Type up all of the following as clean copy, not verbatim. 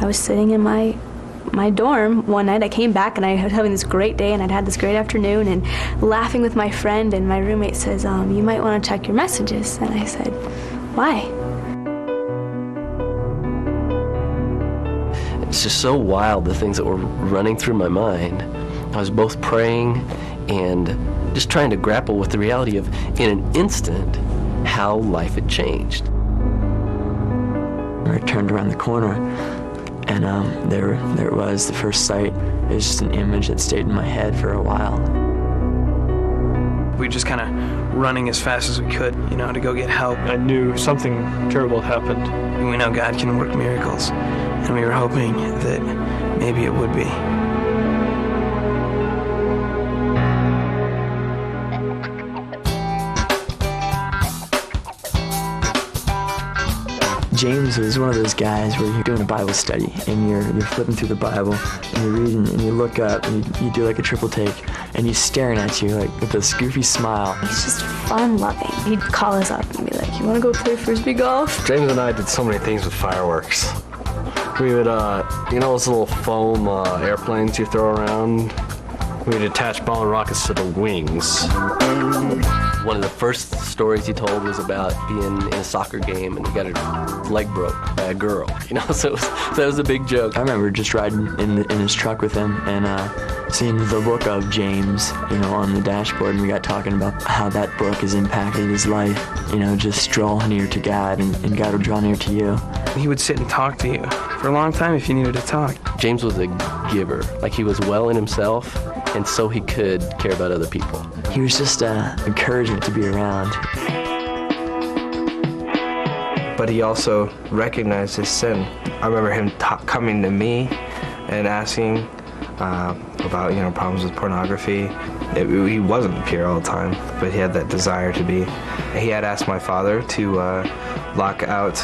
was sitting in my dorm one night. I came back and I was having this great day and I'd had this great afternoon and laughing with my friend, and my roommate says, you might want to check your messages. And I said, why? It's just so wild, the things that were running through my mind. I was both praying and just trying to grapple with the reality of, in an instant, how life had changed. I turned around the corner, and there it was, the first sight. It was just an image that stayed in my head for a while. We were just kind of running as fast as we could, to go get help. I knew something terrible had happened. And we know God can work miracles, and we were hoping that maybe it would be. James was one of those guys where you're doing a Bible study and you're flipping through the Bible and you're reading and you look up and you do like a triple take and he's staring at you like with this goofy smile. He's just fun-loving. He'd call us up and be like, you want to go play Frisbee golf? James and I did so many things with fireworks. We would, those little foam airplanes you throw around? We'd attach ball and rockets to the wings. One of the first stories he told was about being in a soccer game and he got his leg broke by a girl, so that was a big joke. I remember just riding in his truck with him and seeing the book of James, on the dashboard, and we got talking about how that book has impacted his life, just draw near to God and God will draw near to you. He would sit and talk to you for a long time if you needed to talk. James was a giver, like he was well in himself, and so he could care about other people. He was just encouragement to be around. But he also recognized his sin. I remember him coming to me and asking about problems with pornography. He wasn't pure all the time, but he had that desire to be. He had asked my father to lock out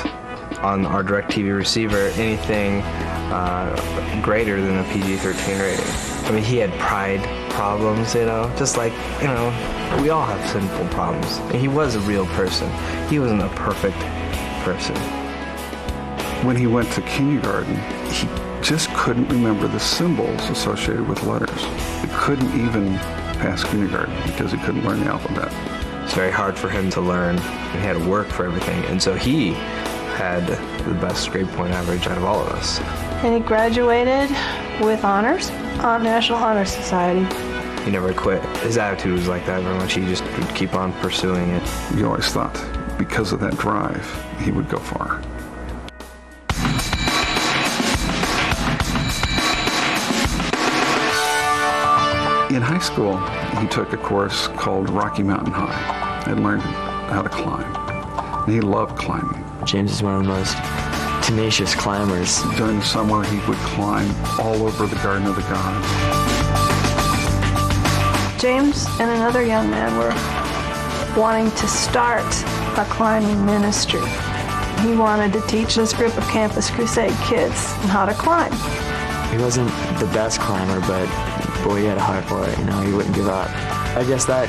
on our DirecTV receiver anything greater than a PG-13 rating. I mean, he had pride problems, just like, we all have sinful problems. And he was a real person. He wasn't a perfect person. When he went to kindergarten, he just couldn't remember the symbols associated with letters. He couldn't even pass kindergarten because he couldn't learn the alphabet. It's very hard for him to learn, and he had to work for everything. And so he had the best grade point average out of all of us. And he graduated with honors on National Honor Society. He never quit. His attitude was like that very much. He just would keep on pursuing it. You always thought because of that drive, he would go far. In high school, he took a course called Rocky Mountain High and learned how to climb. And he loved climbing. James is one of the most tenacious climbers. During the summer, he would climb all over the Garden of the Gods. James and another young man were wanting to start a climbing ministry. He wanted to teach this group of Campus Crusade kids how to climb. He wasn't the best climber, but boy, he had a heart for it. He wouldn't give up. I guess that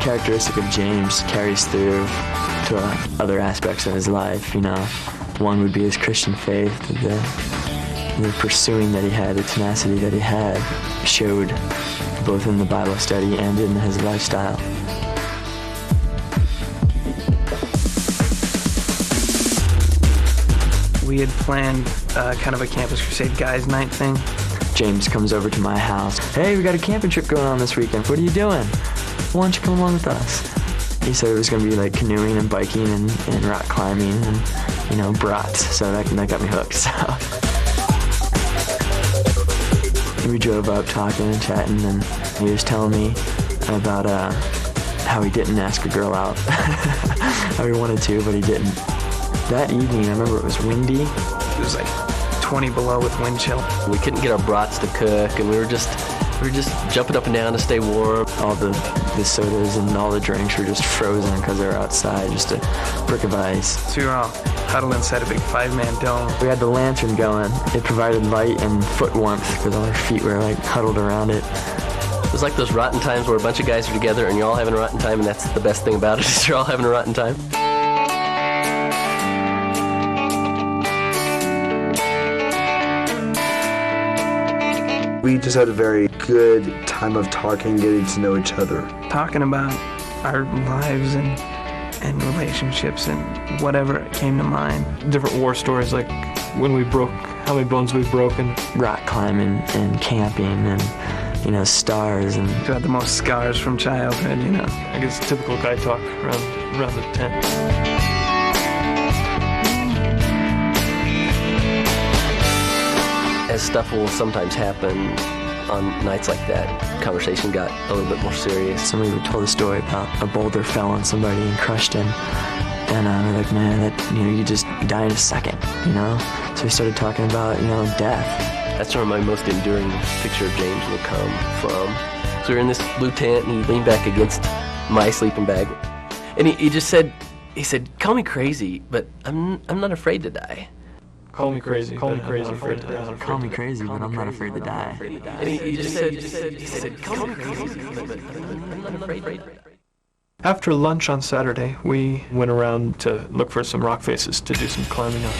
characteristic of James carries through to other aspects of his life. One would be his Christian faith. The pursuing that he had, the tenacity that he had, showed both in the Bible study and in his lifestyle. We had planned kind of a Campus Crusade guys' night thing. James comes over to my house. Hey, we got a camping trip going on this weekend. What are you doing? Why don't you come along with us? He said it was going to be like canoeing and biking and rock climbing and, brats. So that got me hooked. So we drove up talking and chatting, and he was telling me about how he didn't ask a girl out. How he wanted to, but he didn't. That evening, I remember it was windy. It was like 20 below with wind chill. We couldn't get our brats to cook, and we were just jumping up and down to stay warm. All the sodas and all the drinks were just frozen because they were outside, just a brick of ice. So we were all huddled inside a big 5-man dome. We had the lantern going. It provided light and foot warmth because all our feet were like huddled around it. It was like those rotten times where a bunch of guys are together and you're all having a rotten time, and that's the best thing about it, is you're all having a rotten time. We just had a very good time of talking, getting to know each other. Talking about our lives and relationships and whatever came to mind. Different war stories, like when we broke, how many bones we've broken. Rock climbing and camping and, stars and... Who had the most scars from childhood, I guess typical guy talk around the tent. As stuff will sometimes happen on nights like that, conversation got a little bit more serious. Somebody told a story about a boulder fell on somebody and crushed him. And we're like, man, that, you just die in a second, So we started talking about, death. That's where my most enduring picture of James will come from. So we're in this blue tent, and he leaned back against my sleeping bag. And he just said, call me crazy, but I'm not afraid to die. Call me crazy, but I'm not afraid to die. Call me crazy, but I'm not afraid to die. And he just said, call me crazy, but I'm not afraid to die. After lunch on Saturday, we went around to look for some rock faces to do some climbing on.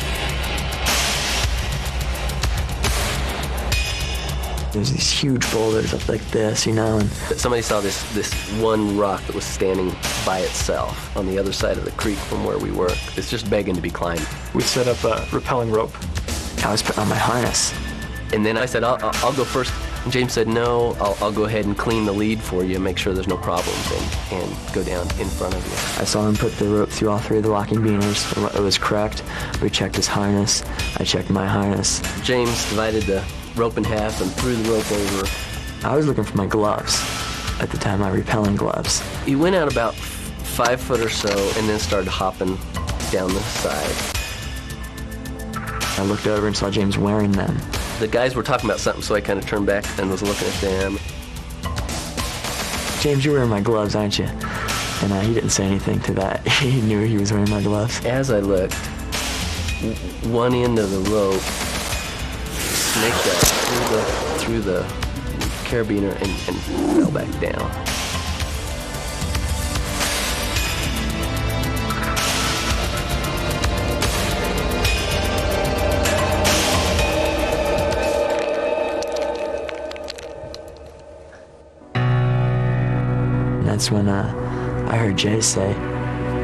There's these huge boulders up like this, and somebody saw this one rock that was standing by itself on the other side of the creek from where we were. It's just begging to be climbed. We set up a rappelling rope. I was putting on my harness. And then I said, I'll go first. And James said, no, I'll go ahead and clean the lead for you, make sure there's no problems, and go down in front of you. I saw him put the rope through all three of the locking beaners. It was correct. We checked his harness. I checked my harness. James divided the rope in half and threw the rope over. I was looking for my gloves at the time, my rappelling gloves. He went out about 5 foot or so and then started hopping down the side. I looked over and saw James wearing them. The guys were talking about something, so I kind of turned back and was looking at them. James, you're wearing my gloves, aren't you? And he didn't say anything to that. He knew he was wearing my gloves. As I looked, one end of the rope snaked up through the carabiner and fell back down. That's when I heard Jay say,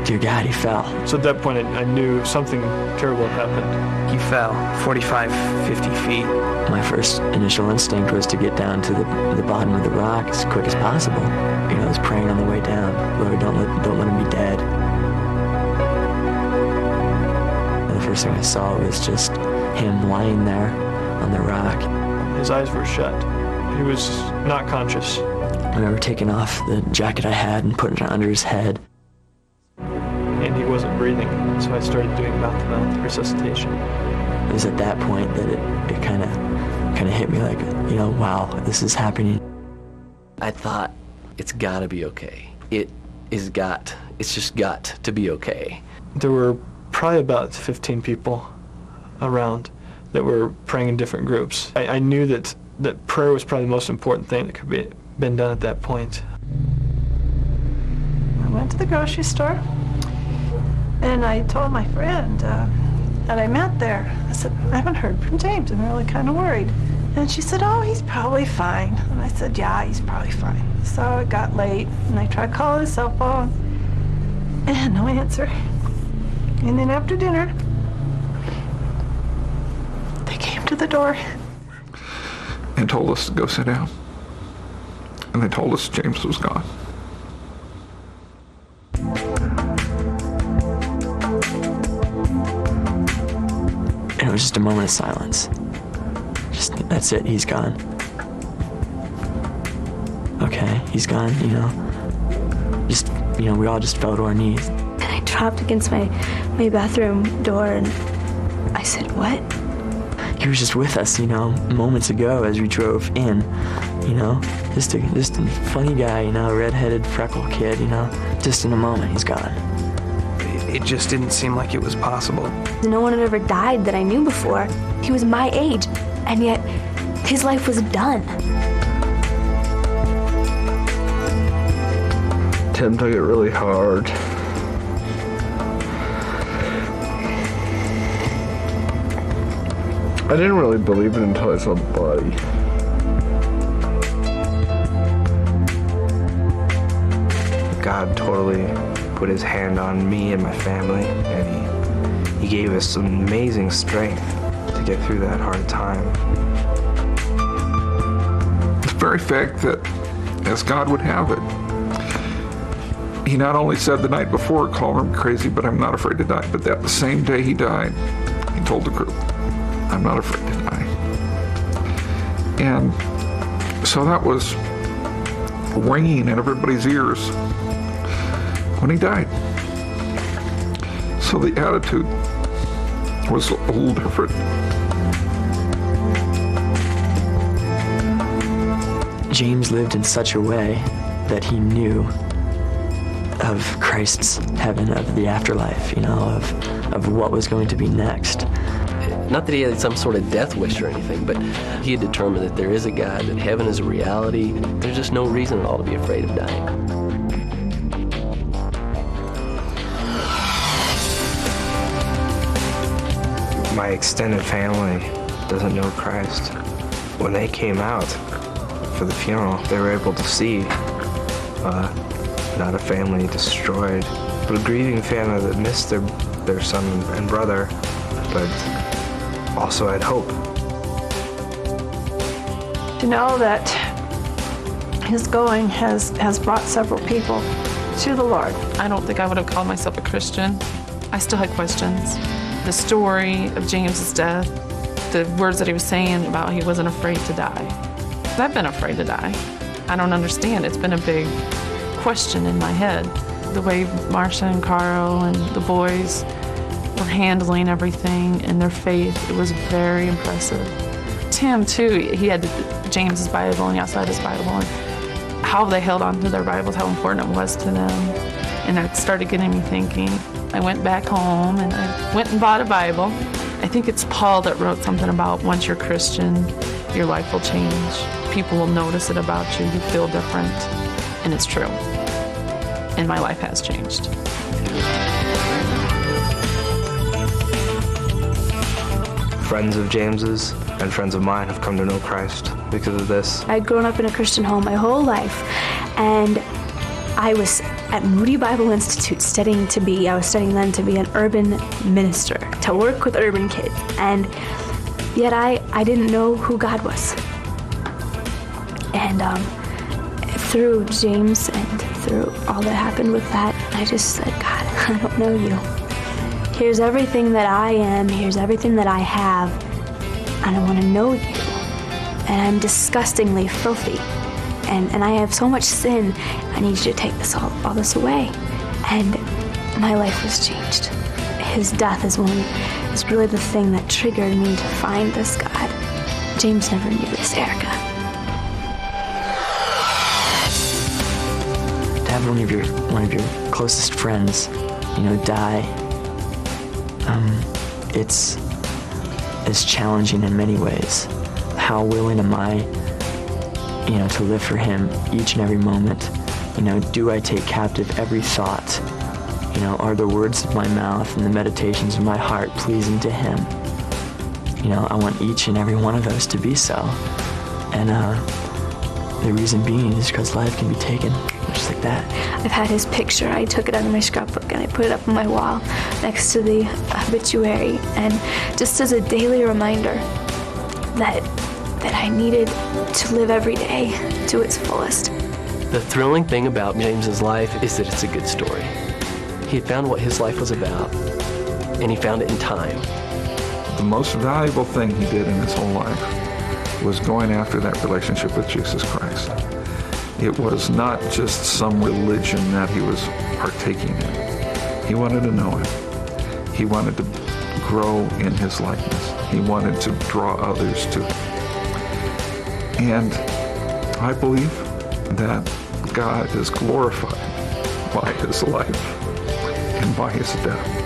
"Dear God, he fell." So at that point, I knew something terrible had happened. He fell 45, 50 feet. My first initial instinct was to get down to the bottom of the rock as quick as possible. I was praying on the way down, Lord, don't let him be dead. And the first thing I saw was just him lying there on the rock. His eyes were shut. He was not conscious. I remember taking off the jacket I had and putting it under his head. And he wasn't breathing, so I started doing mouth-to-mouth resuscitation. It was at that point that it kind of hit me like, wow, this is happening. I thought, it's gotta be okay. It's just got to be okay. There were probably about 15 people around that were praying in different groups. I knew that prayer was probably the most important thing that could be been done at that point. I went to the grocery store and I told my friend that I met there. I said, I haven't heard from James. I'm really kind of worried. And she said, oh, he's probably fine. And I said, yeah, he's probably fine. So it got late and I tried calling his cell phone and no answer. And then after dinner, they came to the door and told us to go sit down. And they told us James was gone. And it was just a moment of silence. That's it, he's gone. Okay, he's gone, we all just fell to our knees. And I dropped against my bathroom door and I said, what? He was just with us, moments ago as we drove in, just a funny guy, redheaded freckle kid, just in a moment he's gone. It just didn't seem like it was possible. No one had ever died that I knew before. He was my age, and yet his life was done. Tim took it really hard. I didn't really believe it until I saw the body. God totally put his hand on me and my family, and he gave us some amazing strength to get through that hard time. The very fact that, as God would have it, he not only said the night before, call him crazy, but I'm not afraid to die, but that the same day he died, he told the crew, I'm not afraid to die. And so that was ringing in everybody's ears when he died. So the attitude was a little different. James lived in such a way that he knew of Christ's heaven, of the afterlife, of what was going to be next. Not that he had some sort of death wish or anything, but he had determined that there is a God, that heaven is a reality. There's just no reason at all to be afraid of dying. My extended family doesn't know Christ. When they came out for the funeral, they were able to see not a family destroyed, but a grieving family that missed their son and brother, but also had hope. To know that his going has brought several people to the Lord. I don't think I would have called myself a Christian. I still had questions. The story of James's death, the words that he was saying about he wasn't afraid to die. I've been afraid to die. I don't understand. It's been a big question in my head. The way Marcia and Carl and the boys were handling everything and their faith, it was very impressive. Tim, too, he had James's Bible and he also had his Bible, and how they held on to their Bibles, how important it was to them. And it started getting me thinking. I went back home and I went and bought a Bible. I think it's Paul that wrote something about once you're Christian, your life will change. People will notice it about you. You feel different. And it's true. And my life has changed. Friends of James's and friends of mine have come to know Christ because of this. I'd grown up in a Christian home my whole life, and I was at Moody Bible Institute I was studying then to be an urban minister, to work with urban kids, and yet I didn't know who God was. And through James and through all that happened with that, I just said, God, I don't know you. Here's everything that I am, here's everything that I have, and I want to know you. And I'm disgustingly filthy. And I have so much sin. I need you to take all this away. And my life was changed. His death is really the thing that triggered me to find this God. James never knew this, Erica. To have one of your closest friends, die, it's challenging in many ways. How willing am I, to live for him each and every moment? Do I take captive every thought? Are the words of my mouth and the meditations of my heart pleasing to him? I want each and every one of those to be so. And the reason being is because life can be taken just like that. I've had his picture. I took it out of my scrapbook and I put it up on my wall next to the obituary, and just as a daily reminder that I needed to live every day to its fullest. The thrilling thing about James's life is that it's a good story. He had found what his life was about, and he found it in time. The most valuable thing he did in his whole life was going after that relationship with Jesus Christ. It was not just some religion that he was partaking in. He wanted to know him. He wanted to grow in his likeness. He wanted to draw others to him. And I believe that God is glorified by his life and by his death.